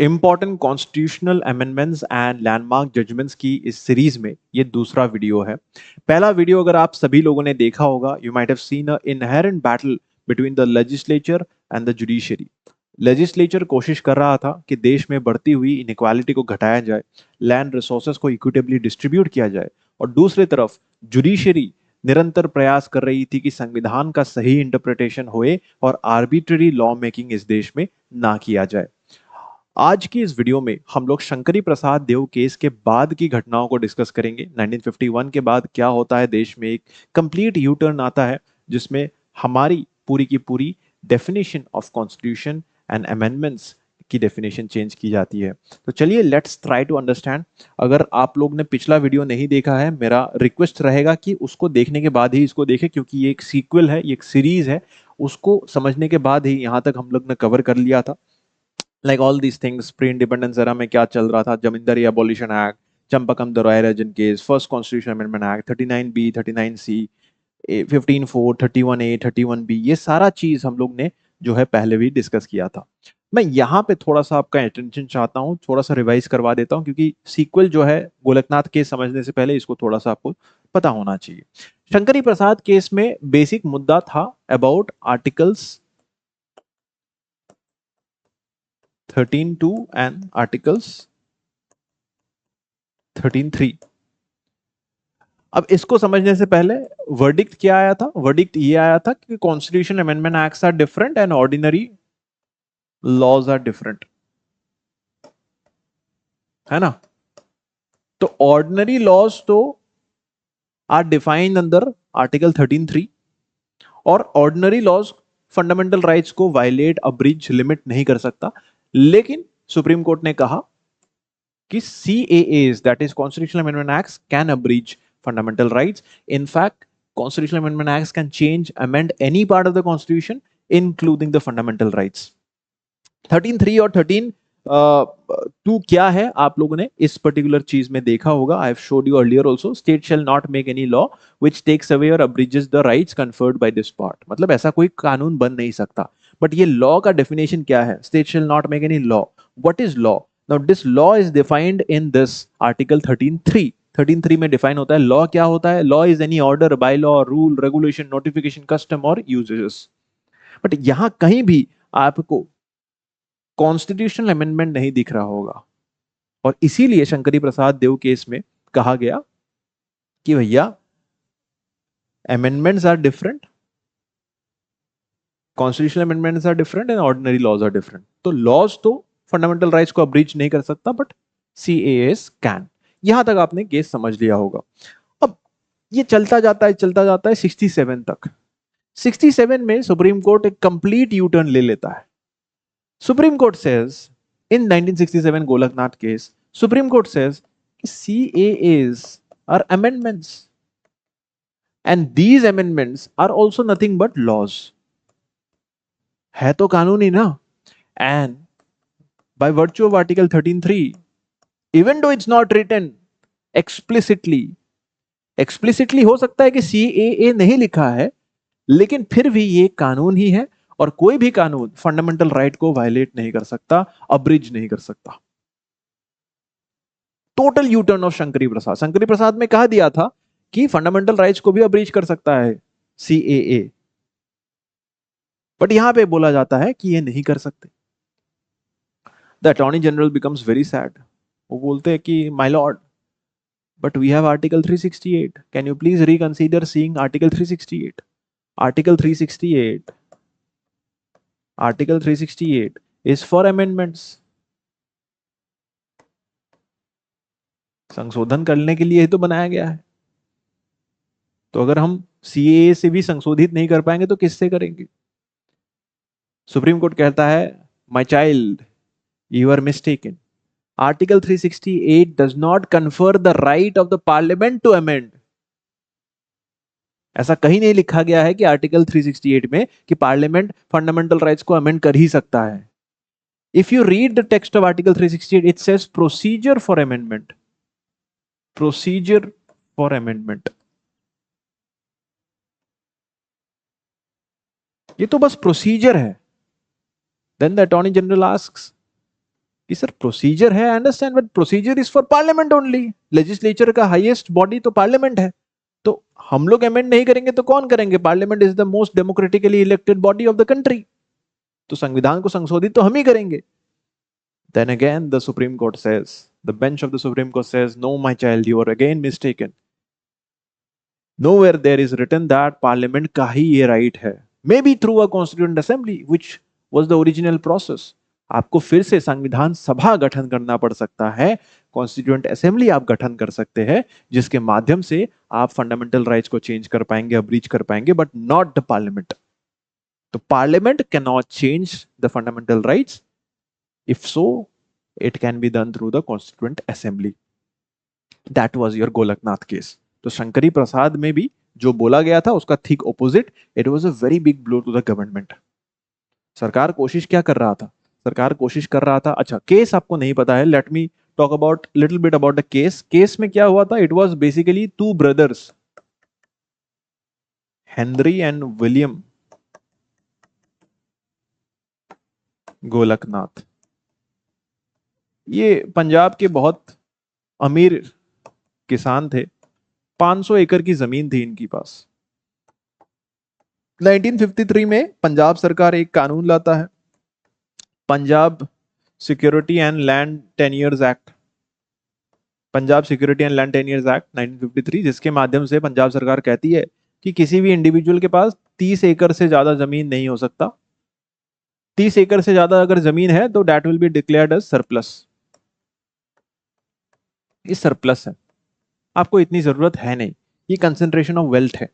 Important constitutional amendments and landmark judgments की इस series में ये दूसरा वीडियो है। पहला वीडियो अगर आप सभी लोगों ने देखा होगा, you might have seen a inherent battle between the legislature and the judiciary. Legislature कोशिश कर रहा था कि देश में बढ़ती हुई इनइक्वालिटी को घटाया जाए, लैंड रिसोर्सेज को इक्विटेबली डिस्ट्रीब्यूट किया जाए, और दूसरी तरफ जुडिशरी निरंतर प्रयास कर रही थी कि संविधान का सही इंटरप्रिटेशन होए और आर्बिट्ररी लॉ मेकिंग इस देश में ना किया जाए। आज की इस वीडियो में हम लोग शंकरी प्रसाद देव केस के बाद की घटनाओं को डिस्कस करेंगे। 1951 के बाद क्या होता है, देश में एक कंप्लीट यू टर्न आता है जिसमें हमारी पूरी की पूरी definition of constitution and amendments की डेफिनेशन चेंज की जाती है। तो चलिए लेट्स ट्राई टू अंडरस्टैंड। अगर आप लोग ने पिछला वीडियो नहीं देखा है, मेरा रिक्वेस्ट रहेगा कि उसको देखने के बाद ही इसको देखें, क्योंकि ये एक सीक्वल है, ये एक सीरीज है। उसको समझने के बाद ही यहाँ तक हम लोग ने कवर कर लिया था, like all these things. Pre independence era में क्या चल रहा था, zamindari abolition act, Champakam Dorairajan case, first constitution amendment act, 39B, 39C, 15(4), 31A, 31B, ये सारा चीज हम लोग ने जो है पहले भी डिस्कस किया था। मैं यहाँ पे थोड़ा सा आपका अटेंशन चाहता हूँ, थोड़ा सा रिवाइज करवा देता हूँ, क्योंकि सीक्वल जो है गोलकनाथ केस समझने से पहले इसको थोड़ा सा आपको पता होना चाहिए। शंकरी प्रसाद केस में बेसिक मुद्दा था अबाउट आर्टिकल्स 13(2) and articles 13(3). अब इसको समझने से पहले वर्डिक्ट क्या आया था? वर्डिक्ट ये आया था कि constitution amendment acts are different and ordinary laws are different, है ना? तो ऑर्डिनरी लॉज तो आर डिफाइंड अंडर आर्टिकल 13(3), और ऑर्डिनरी लॉज फंडामेंटल राइट्स को वायलेट, अब्रिज, लिमिट नहीं कर सकता। लेकिन सुप्रीम कोर्ट ने कहा कि CAAs, that is Constitutional Amendment Acts, can abridge fundamental rights. In fact, Constitutional Amendment Acts can change, amend any part of the Constitution, including the fundamental rights. 13(3) और 13(2) क्या है, आप लोगों ने इस पर्टिकुलर चीज में देखा होगा। I have showed you earlier also. State shall not make any law which takes away or abridges the rights conferred by this part. मतलब ऐसा कोई कानून बन नहीं सकता। बट ये लॉ का डेफिनेशन क्या है? State shall not make any law. What is law? Now this law is defined in this article 13(3). 13(3) में डिफाइन होता है लॉ क्या होता है। Law is any order, by law, rule, regulation, notification, custom और यूजेस। बट यहां कहीं भी आपको कॉन्स्टिट्यूशनल अमेंडमेंट नहीं दिख रहा होगा, और इसीलिए शंकरी प्रसाद देव केस में कहा गया कि भैया amendments are different, constitutional amendments are different and ordinary laws are different. तो लॉज तो फंडामेंटल राइट्स को अब्रीच नहीं कर सकता, बट CAAs कैन। यहां तक आपने केस समझ लिया होगा। अब ये चलता जाता है 67 तक। 67 में सुप्रीम कोर्ट एक कंप्लीट यू टर्न ले लेता है। Supreme court says in 1967 Golaknath case, supreme court says CAAs are amendments and these amendments are also nothing but laws। है तो कानूनी ना। And by virtue of article 13(3), even though it's not written explicitly हो सकता है कि CAA नहीं लिखा है, लेकिन फिर भी ये कानून ही है, और कोई भी कानून फंडामेंटल राइट को वायलेट नहीं कर सकता, अब्रिज नहीं कर सकता। Total U turn of Shankari Prasad. Shankari Prasad में कहा दिया था कि फंडामेंटल राइट्स को भी अब्रिज कर सकता है CAA, बट यहां पे बोला जाता है कि ये नहीं कर सकते। The attorney general becomes very sad. वो बोलते हैं कि my Lord, but we have article 368, can you please reconsider seeing article 368? article 368 article 368 is for amendments, संशोधन करने के लिए ही तो बनाया गया है। तो अगर हम CAA से भी संशोधित नहीं कर पाएंगे तो किससे करेंगे? सुप्रीम कोर्ट कहता है my child, you are mistaken. Article 368 does not confer the right of the parliament to amend। ऐसा कहीं नहीं लिखा गया है कि आर्टिकल 368 में कि पार्लियामेंट फंडामेंटल राइट्स को अमेंड कर ही सकता है। If you read the text of article 368, it says procedure for amendment, procedure for amendment. ये तो बस प्रोसीजर है। Then the attorney general asks कि सर प्रोसीजर है, I understand, but procedure is for parliament only. Legislature का highest body तो parliament है, तो हम लोग अमेंड नहीं करेंगे तो कौन करेंगे? Parliament is the most democratically elected body of the country, तो संविधान को संशोधित तो हम ही करेंगे। Then again, the Supreme Court says, the bench of the Supreme Court says, no, my child, you are again mistaken. Nowhere there is written that Parliament का ही ये right है. Maybe through a Constituent Assembly, which was the original process. आपको फिर से संविधान सभा गठन करना पड़ सकता है, कॉन्स्टिट्यूएंट असेंबली आप गठन कर सकते हैं, जिसके माध्यम से आप फंडामेंटल राइट्स को चेंज कर पाएंगे, अब्रीच कर पाएंगे, बट नॉट द पार्लियामेंट। तो parliament can not change the fundamental rights. If so, it can be done through the Constituent Assembly. That was your Golaknath case. तो शंकरी प्रसाद में भी जो बोला गया था उसका ठीक opposite, it was a very big blow to the government. सरकार कोशिश क्या कर रहा था? सरकार कोशिश कर रहा था, अच्छा केस आपको नहीं पता है, let me talk about little bit about the case. Case में क्या हुआ था? It was basically two brothers, Henry and William Golaknath. ये पंजाब के बहुत अमीर किसान थे, 500 एकड़ की जमीन थी इनकी पास। 1953 में पंजाब सरकार एक कानून लाता है, Punjab security and land tenures act, Punjab security and land tenures act 1953, जिसके माध्यम से पंजाब सरकार कहती है कि किसी भी इंडिविजुअल के पास 30 एकड़ से ज्यादा जमीन नहीं हो सकता। 30 एकड़ से ज्यादा अगर जमीन है तो that will be declared as surplus. ये सरप्लस है, आपको इतनी जरूरत है नहीं, ये कंसेंट्रेशन ऑफ वेल्थ है,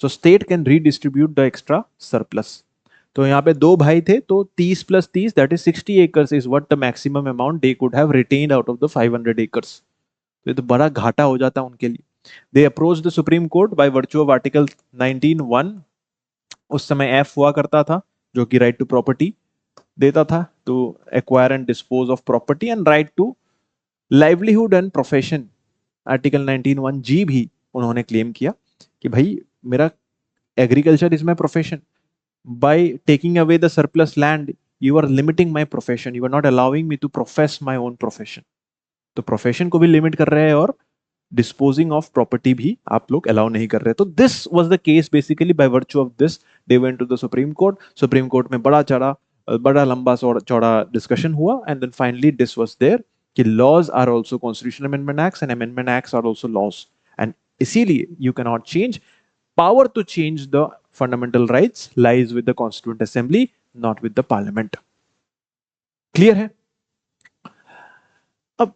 so state can redistribute the extra surplus. तो यहाँ पे दो भाई थे, तो 30 + 30 that is 60 acres is what the maximum amount they could have retained out of the 500 acres. तो ये तो बड़ा घाटा हो जाता उनके लिए। They approach the Supreme court by virtue of article 19(1). उस समय एफ हुआ करता था, जो कि राइट टू प्रॉपर्टी देता था, to acquire and dispose of property, and right to livelihood and profession. Article 19(1)(g) भी उन्होंने क्लेम किया कि भाई मेरा agriculture is my profession, by taking away the surplus land you are limiting my profession, you are not allowing me to profess my own profession. तो profession को भी limit कर रहे हैं और डिस्पोजिंग ऑफ प्रॉपर्टी भी आप लोग अलाउ नहीं कर रहे। तो this was the case basically, by virtue of this they went to the Supreme Court. Supreme Court में बड़ा लंबा चौड़ा डिस्कशन हुआ, and then finally this was there कि laws are also constitutional amendment acts and amendment acts are also laws, and इसीलिए you can not change, power to change the fundamental rights lies with the constituent assembly, not with the parliament. Clear है? अब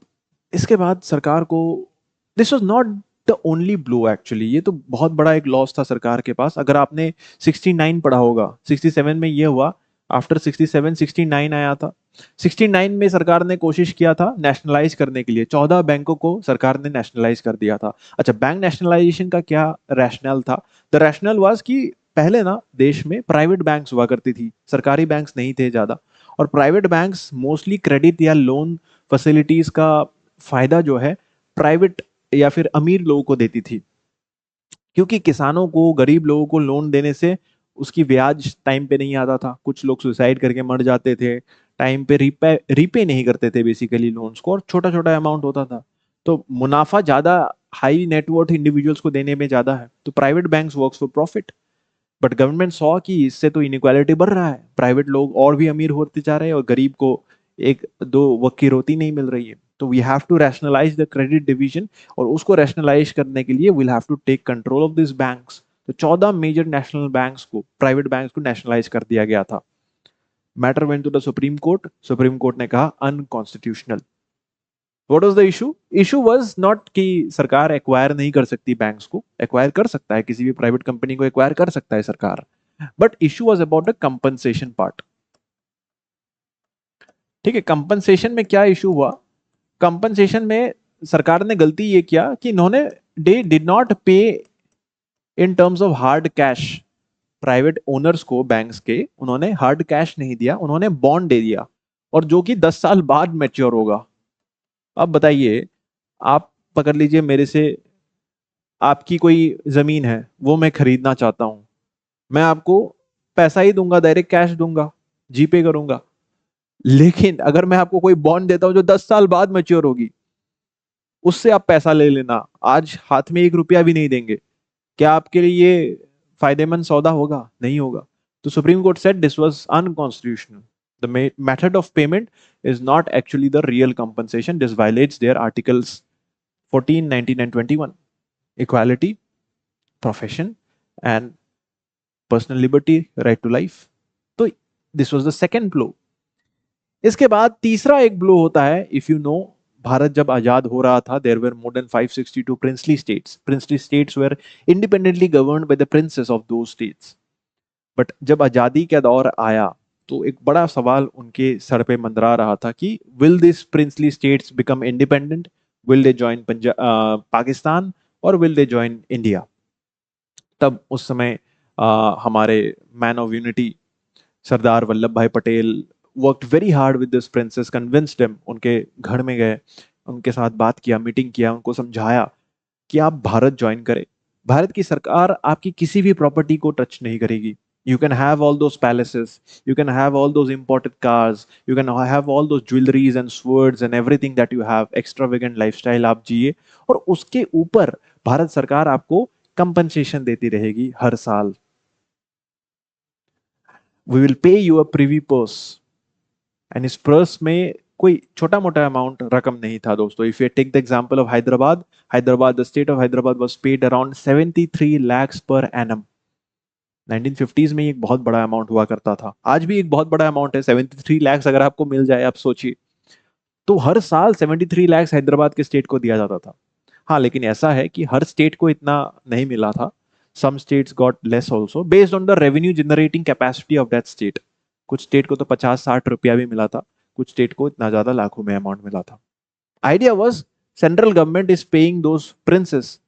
इसके बाद सरकार को, this was not the only blow actually, ये तो बहुत बड़ा एक लॉस था सरकार के पास। अगर आपने 69 पढ़ा होगा, 67 में ये हुआ, आफ्टर 67 69 आया था। 69 में सरकार ने कोशिश किया था नेशनलाइज करने के लिए, 14 बैंकों को सरकार ने नेशनलाइज कर दिया था। अच्छा, बैंक नेशनलाइजेशन का क्या रैशनल था? द रैशनल वाज कि पहले ना देश में प्राइवेट बैंक्स हुआ करती थी, सरकारी बैंक्स नहीं थे ज्यादा, और प्राइवेट बैंक्स मोस्टली क्रेडिट या लोन फैसिलिटीज का फायदा जो है प्राइवेट या फिर अमीर लोगों को देती थी, क्योंकि किसानों को, गरीब लोगों को लोन देने से उसकी ब्याज टाइम पे नहीं आता था, कुछ लोग सुसाइड करके मर जाते थे, टाइम पे रीपे नहीं करते थे बेसिकली लोन्स को, और छोटा छोटा अमाउंट होता था, तो मुनाफा ज्यादा हाई नेटवर्थ इंडिविजुअल्स को देने में ज्यादा है, तो private banks works for profit. But government saw कि इससे तो इनइक्वालिटी बढ़ रहा है, प्राइवेट लोग और भी अमीर होते जा रहे हैं और गरीब को एक दो वक्त की रोटी नहीं मिल रही है, तो we have to rationalise the credit division, और उसको रैशनलाइज करने के लिए we'll have to take control of this banks. तो 14 मेजर नेशनल बैंक्स को, प्राइवेट बैंक्स को नेशनलाइज कर दिया गया था। Matter went to the Supreme Court, Supreme Court ने कहा unconstitutional. What was the issue? Issue was not कि सरकार एक्वायर नहीं कर सकती बैंक्स को, एक्वायर कर सकता है, किसी भी प्राइवेट कंपनी को एक्वायर कर सकता है सरकार, but issue was about the compensation part. ठीक है, कंपनसेशन में क्या इशू हुआ? कंपनसेशन में सरकार ने गलती ये किया कि इन्होंने दे डिड नॉट पे in terms of hard cash, private owners को बैंक्स के उन्होंने हार्ड कैश नहीं दिया, उन्होंने बॉन्ड दे दिया, और जो कि 10 साल बाद मैच्योर होगा। अब बताइए, आप पकड़ लीजिए मेरे से, आपकी कोई जमीन है, वो मैं खरीदना चाहता हूं, मैं आपको पैसा ही दूंगा, डायरेक्ट कैश दूंगा, जीपे करूंगा, लेकिन अगर मैं आपको कोई बॉन्ड देता हूं जो 10 साल बाद मैच्योर होगी, उससे आप पैसा ले लेना, आज हाथ में 1 रुपया भी नहीं देंगे, क्या आपके लिए ये फायदेमंद सौदा होगा? नहीं होगा। तो supreme court said this was unconstitutional, the method of payment is not actually the real compensation, this violates their articles 14, 19 and 21, equality, profession and personal liberty, right to life. तो this was the second blow. इसके बाद तीसरा एक blow होता है, if you know, Bharat जब आजाद हो रहा था, there were more than 562 princely states. Princely states were independently governed by the princes of those states. But जब आजादी का दौर आया तो एक बड़ा सवाल उनके सर पे मंडरा रहा था कि will this princely states become independent, will they join Pakistan, और विल दे जॉइन इंडिया। तब उस समय हमारे man of unity Sardar Vallabh भाई Patel worked very hard with this princess, convinced them, उनके घर में गए, उनके साथ बात किया, मीटिंग किया, उनको समझाया कि आप भारत ज्वाइन करें। भारत की सरकार आपकी किसी भी प्रॉपर्टी को टच नहीं करेगी। You can have all those palaces, you can have all those imported cars, you can have all those jewelries and swords and everything that you have, extravagant lifestyle आप जिए, और उसके ऊपर भारत सरकार आपको कंपनसेशन देती रहेगी हर साल। We will pay you a privy purse, and इस पर्स में कोई छोटा मोटा अमाउंट रकम नहीं था दोस्तों। If you take the example of Hyderabad, the state of Hyderabad was paid around 73 lakhs per annum. 1950s में एक बहुत बड़ा अमाउंट हुआ करता था, आज भी एक बहुत बड़ा अमाउंट है। 73 lakhs अगर आपको मिल जाए, आप सोचिए, तो हर साल 73 lakhs हैदराबाद के स्टेट को दिया जाता था। हाँ, लेकिन ऐसा है कि हर स्टेट को इतना नहीं मिला था। Some states got less also based on the revenue generating capacity of that state. कुछ स्टेट को तो 50-60 रुपया भी मिला था, कुछ स्टेट को इतना ज्यादा लाखों में अमाउंट मिला था। Idea was central government is paying those princess.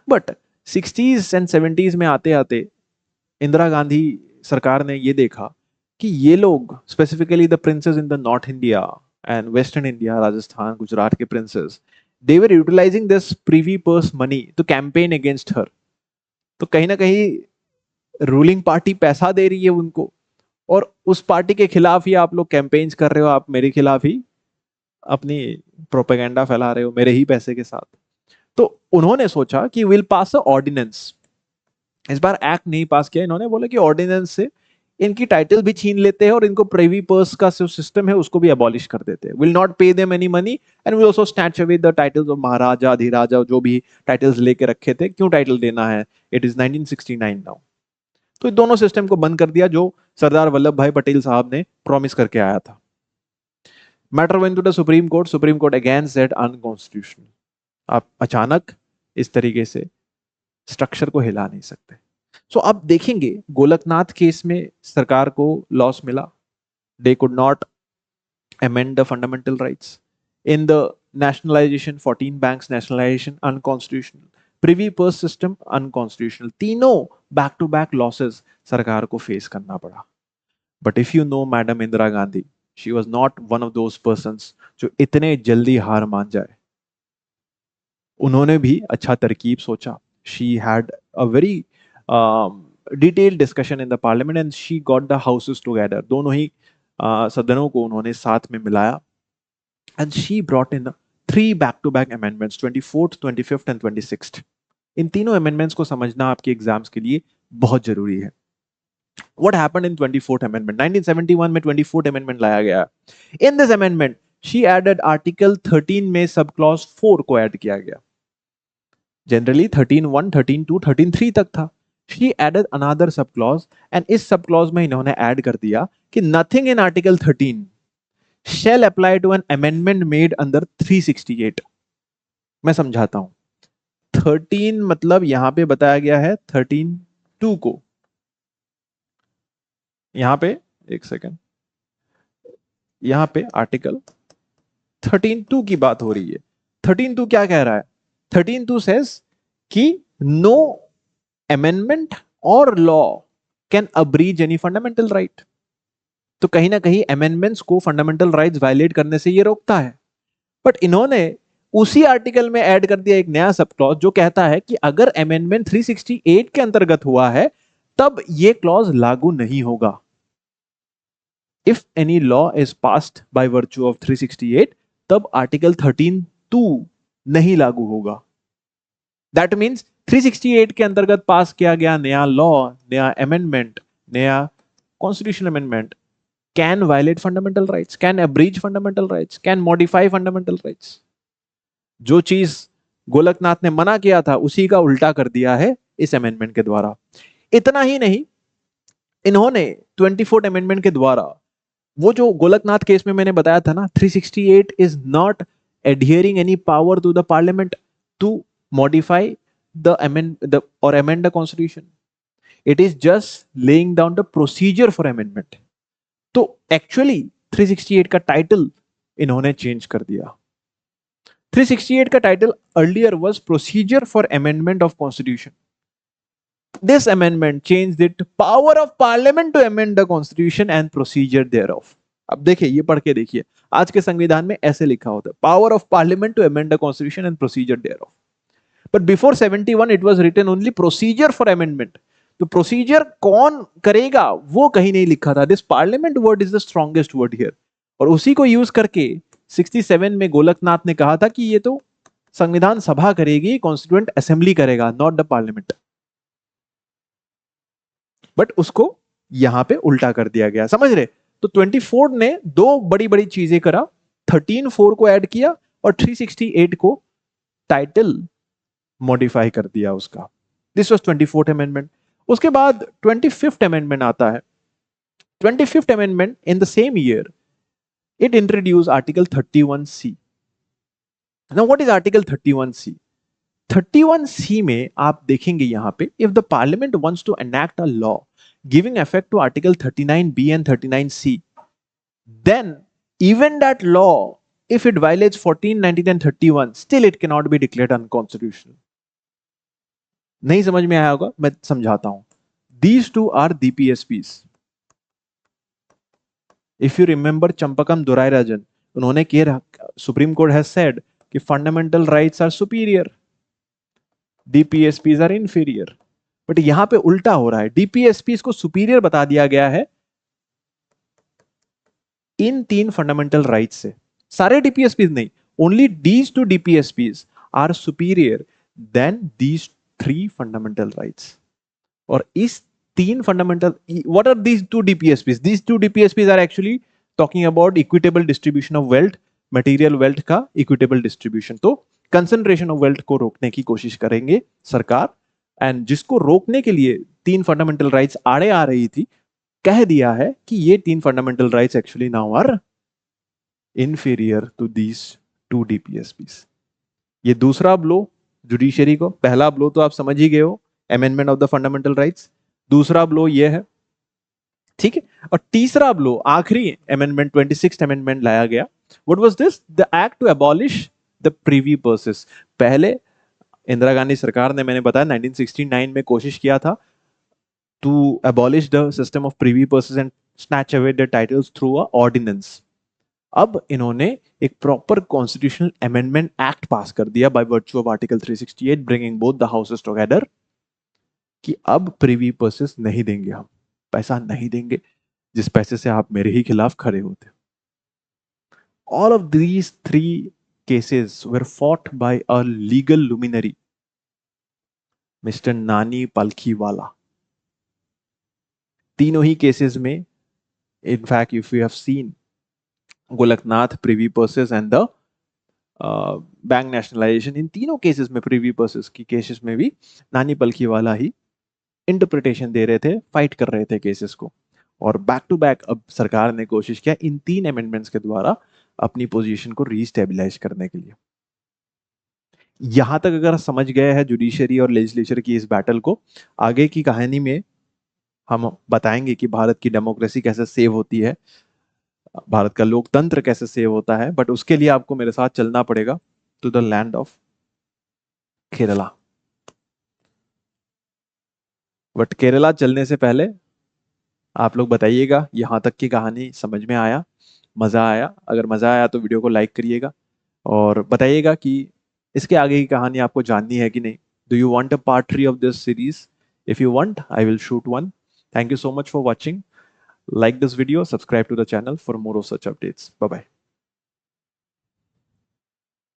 But 60s and 70s में आते आते इंदिरा गांधी सरकार ने ये देखा कि ये लोग, specifically the princes in the north India and western India, Rajasthan, Gujarat के princes, they were utilising this privy purse money to campaign against her. तो कहीं ना कहीं रूलिंग पार्टी पैसा दे रही है उनको, और उस पार्टी के खिलाफ ही आप लोग कैंपेन्स कर रहे हो, आप मेरे खिलाफ ही अपनी प्रोपेगेंडा फैला रहे हो मेरे ही पैसे के साथ। तो उन्होंने सोचा कि विल पास अ ऑर्डिनेंस। इस बार एक्ट नहीं पास किया इन्होंने, बोले कि ऑर्डिनेंस से इनकी टाइटल भी छीन लेते हैं और इनको प्रिवी पर्स का जो सिस्टम है उसको भी अबॉलिश कर देते हैं। Will not pay them any money and will also snatch away the titles of maharaja, adhiraja, जो भी टाइटल्स लेके रखे थे। क्यों टाइटल देना है? It is 1969 now. तो दोनों सिस्टम को बंद कर दिया जो सरदार वल्लभ भाई पटेल साहब ने प्रॉमिस करके आया था। Matter went to the Supreme Court. Supreme Court again said unconstitutional. आप अचानक इस तरीके से स्ट्रक्चर को हिला नहीं सकते। सो अब देखेंगे गोलकनाथ केस में सरकार को लॉस मिला, they could not amend the fundamental rights. In the nationalization, 14 banks nationalization, unconstitutional. Privy purse system, unconstitutional. तीनों back to back losses सरकार को फेस करना पड़ा। But if you know Madam Indira Gandhi, she was not one of those persons जो इतने जल्दी हार मान जाए। उन्होंने भी अच्छा तरकीब सोचा। She had a very detailed discussion in the parliament and she got the houses together. दोनों ही सदनों को उन्होंने साथ में मिलाया, and she brought in 3 back-to-back amendments, 24th, 25th and 26th. इन तीनों amendments को समझना आपके एग्जाम्स के लिए बहुत जरूरी है। What happened in 24th amendment? 1971 में 24th amendment लाया गया। In this amendment, she added article 13 में सब clause 4 को ऐड किया गया। जनरली 13(1), 13(2), 13(3) तक था। She added another sub clause and इस सब clause में इन्होंने ऐड कर दिया कि nothing in article 13 shall apply to an amendment made under 368। मैं समझाता हूं। 13 मतलब यहां पे बताया गया है 13(2) को। यहां पे एक सेकेंड, यहां पे आर्टिकल 13(2) की बात हो रही है। 13(2) क्या कह रहा है? 13(2) says कि no amendment or law can abridge any fundamental right। तो कहीं ना कहीं अमेंडमेंट्स को फंडामेंटल राइट्स वायलेट करने से ये रोकता है। बट इन्होंने उसी आर्टिकल में ऐड कर दिया एक नया सब क्लॉज जो कहता है कि अगर अमेंडमेंट 368 के अंतर्गत हुआ है तब ये क्लॉज लागू नहीं होगा। If any law is passed by virtue of 368, तब आर्टिकल 13(2) नहीं लागू होगा। दैट मीन्स 368 के अंतर्गत पास किया गया नया लॉ, नया अमेंडमेंट, नया constitution amendment can violate fundamental rights, can abridge fundamental rights, can modify fundamental rights. जो चीज गोलकनाथ ने मना किया था उसी का उल्टा कर दिया है इस अमेंडमेंट के द्वारा। इतना ही नहीं, इन्होंने 24th अमेंडमेंट के द्वारा वो जो गोलकनाथ केस में मैंने बताया था ना, 368 is not adhering any power to the parliament to modify the amend the constitution. It is just laying down the procedure for amendment. तो एक्चुअली 368 का टाइटल इन्होंने चेंज कर दिया। 368 का title earlier was procedure for amendment of constitution. This amendment changed it power of parliament to amend the constitution and procedure thereof. अब देखिए, ये पढ़ के देखिए, आज के संविधान में ऐसे लिखा होता है, power of parliament to amend the constitution and procedure thereof. But before 71 it was written only procedure for amendment. तो प्रोसीजर कौन करेगा वो कहीं नहीं लिखा था। This parliament word is the strongest word here, और उसी को यूज करके 67 में गोलकनाथ ने कहा था कि ये तो संविधान सभा करेगी, कॉन्स्टिट्यूएंट असेंबली करेगा, नॉट द पार्लियामेंट। बट उसको यहां पे उल्टा कर दिया गया, समझ रहे। तो 24 ने दो बड़ी बड़ी चीजें करा, 13(4) को ऐड किया और 368 को टाइटल मॉडिफाई कर दिया उसका। This was 24th amendment. उसके बाद 25th अमेंडमेंट आता है। 25th amendment in the same year it introduce article 31C। Now what is article 31C? 31C में आप देखेंगे यहां पे, if the parliament wants to enact a law giving effect to article 39B and 39C, then even that law, if it violates 14, 19 and 31, still it cannot be declared unconstitutional. नहीं समझ में आया होगा, मैं समझाता हूं। These two are DPSPs. If you remember Champakam Dorairajan, उन्होंने कहा, सुप्रीम कोर्ट has said कि fundamental rights are superior, DPSPs are inferior. But यहां पे उल्टा हो रहा है, DPSPs को सुपीरियर बता दिया गया है इन 3 फंडामेंटल राइट्स से। सारे DPSPs नहीं, only these 2 DPSPs are superior than these 3 fundamental rights. और इस 3 fundamental, what are these 2 DPSPs? These 2 DPSPs are actually talking about equitable distribution of wealth, material wealth का इक्विटेबल डिस्ट्रीब्यूशन। तो concentration of wealth को रोकने की कोशिश करेंगे सरकार, एंड जिसको रोकने के लिए 3 फंडामेंटल राइट्स आड़े आ रही थी, कह दिया है कि ये 3 fundamental rights actually now are inferior to these 2 DPSPs। ये दूसरा ब्लो जुडिशरी को, पहला ब्लो तो आप समझ ही गए हो, amendment of the fundamental rights. दूसरा ब्लो ये है, ठीक है। और तीसरा ब्लो, आखिरी अमेंडमेंट, 26th अमेंडमेंट लाया गया। What was this? The act to abolish the privy purses. पहले इंदिरा गांधी सरकार ने, मैंने बताया 1969 में कोशिश किया था to abolish the system of privy purses and snatch away their titles through a ordinance. अब इन्होंने एक प्रॉपर कॉन्स्टिट्यूशनल अमेंडमेंट एक्ट पास कर दिया bye virtue of article 368, bringing both the houses together, कि अब प्रिवी पर्सेस नहीं देंगे, हम पैसा नहीं देंगे जिस पैसे से आप मेरे ही खिलाफ खड़े होते। All of these 3 cases were fought by a legal luminary, Mr. Nani Palkhivala. तीनों ही केसेस में, in fact if you have seen Golaknath, privy purses and the bank nationalisation, इन तीनों केसेस में, प्रिवी पर्सेस की केसेस में भी नानी पालखीवाला ही इंटरप्रिटेशन दे रहे थे, फाइट कर रहे थे केसेस को। और बैक टू बैक अब सरकार ने कोशिश किया इन 3 अमेंडमेंट्स के द्वारा अपनी पोजीशन को रीस्टेबलाइज करने के लिए। यहां तक अगर समझ गए हैं जुडिशरी और लेजिस्लेचर की इस बैटल को, आगे की कहानी में हम बताएंगे कि भारत की डेमोक्रेसी कैसे सेव होती है, भारत का लोकतंत्र कैसे सेव होता है। बट उसके लिए आपको मेरे साथ चलना पड़ेगा to the land of Kerala. But Kerala चलने से पहले आप लोग बताइएगा यहां तक की कहानी समझ में आया, मजा आया? अगर मजा आया तो वीडियो को लाइक करिएगा और बताइएगा कि इसके आगे की कहानी आपको जाननी है कि नहीं। Do you want a part 3 of this series? If you want, I will shoot one. Thank you so much for watching. Like this video, subscribe to the channel for more of such updates. Bye bye.